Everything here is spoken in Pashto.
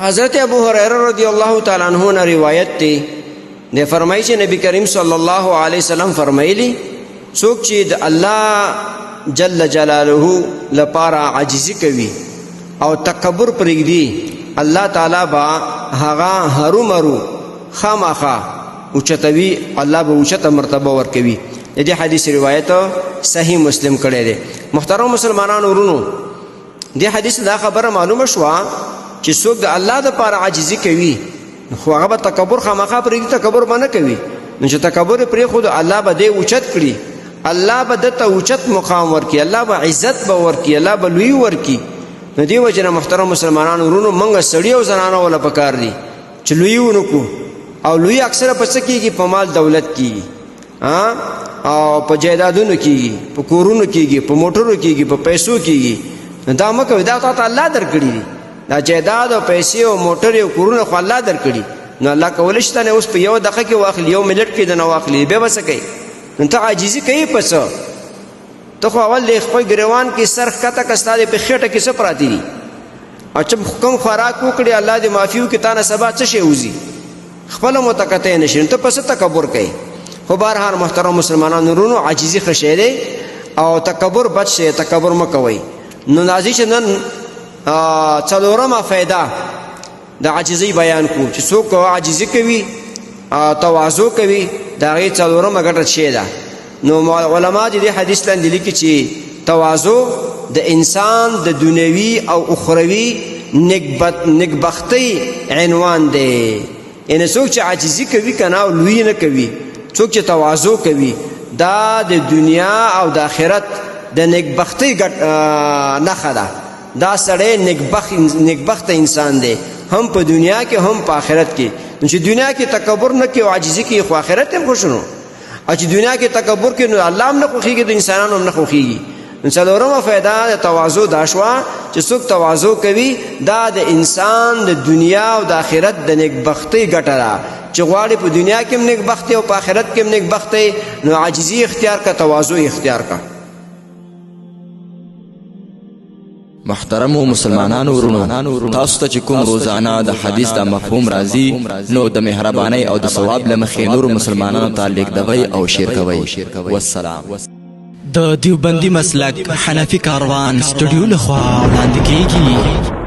حضرت ابو هريره رضی الله تعالی عنہ نے روایت دی نے فرمایي چې نبی کریم صلی الله علیه وسلم فرمایلی څوک چې د الله جل جلاله لپاره عاجزی کوي او تکبر پرېږدي الله تعالی با هغه هرو مرو خامخا اوچتوي الله به اوچته مرتبه ورکوي. دې حدیث روایت صحیح مسلم کړی دی. محترم مسلمانانو ورونو دې حدیث دا خبره معلومه شوه چې څوک د الله لپاره عاجزی کوي خو هغه به تکبر خامخا پرېږدي، تکبر به نه کوي. نو چې تکبر پرېښود الله به دې اوچت کړي، الله به دته اوچت مقام ورکړي، الله به عزت به ورکړي، الله به لوی ورکړي. نو دې وجې نه محترم مسلمانانو ورونو موږ سړي او زنانه وله پکار دي چې لوی ونکړو. او لوی اکثره په څه کېږي؟ په مال دولت کېږي، او په جایدادونو کېږي، په کورونو کېږي، په موټرو کېږي، په پیسو کېږي. نو دا مه کوئ، دا تا ته الله درکړي دي. دا جایداد او پیسې او موټرې او کورونه خو الله درکړي. نو الله کولی شي تا نه اوس په یوه دقیقه کې واخلي، یو منټ کې دنه واخلي، بیا به څه کوي؟ نو ته عاجزي کوې په څه؟ ته خو اول د خپل ګریوان کې سر ښکته که ستا د په خېټه کې څه پراته دي؟ او چې کوم خوراک وکړې الله دې معافي وکړي، تا نه سبا څه شی وځي؟ خپله متقطع نه شي. نو ته په څه تکبر کوې؟ خو بهرحال محترم مسلمانانو ورونو عاجزي ښه شی دی او تکبر بد شی، تکبر مه کوئ. نو راځئ چې نن څلورمه فایده د عاجزۍ بیان کړو چې څوک عاجزي کوي تواضع کوي د هغې څلورمه ګټه شی ده. نو علما د دې حدیث لاندې لیکي چې تواضع د انسان د دنیوي او اخروي نیکبختۍ عنوان دی. یعنې څوک چې عاجزي کوي که نه او لوی نه کوي، څوک چې تواضع کوي دا د دنیا او د آخرت د نیکبختۍ نښه ده. دا سړی نیکبخته انسان دی، هم په دنیا کې هم په آخرت کې. نو چې دنیا کې تکبر نه کوي او عاجزي کوي خو آخرت هم خوښ نو، او چې دنیا کې تکبر کوي نو الله هم نه خوښېږي، د انسانانو هم نه خوښېږي. نو څلورمه فایده د تواضع دا شوه چې څوک تواضع کوي دا د انسان د دنیا او د آخرت د نیکبختۍ ګټه ده. چې غواړي په دنیا کې هم نیکبخت او په آخرت کې هم نیکبخت نو عاجزي اختیار کا، تواضع اختیار کا. محترمو مسلمانانو ورونو، تاسو ته چې کوم روزانه د حدیث د مفهوم راځي نو د مهربانۍ او د ثواب له مخې نورو مسلمانانو ته لیږدوئ او شیر کوئ. والسلام. د دیوبندي مسلک حنفي کاروان سټوډیو لخوا وړاندې کیږي.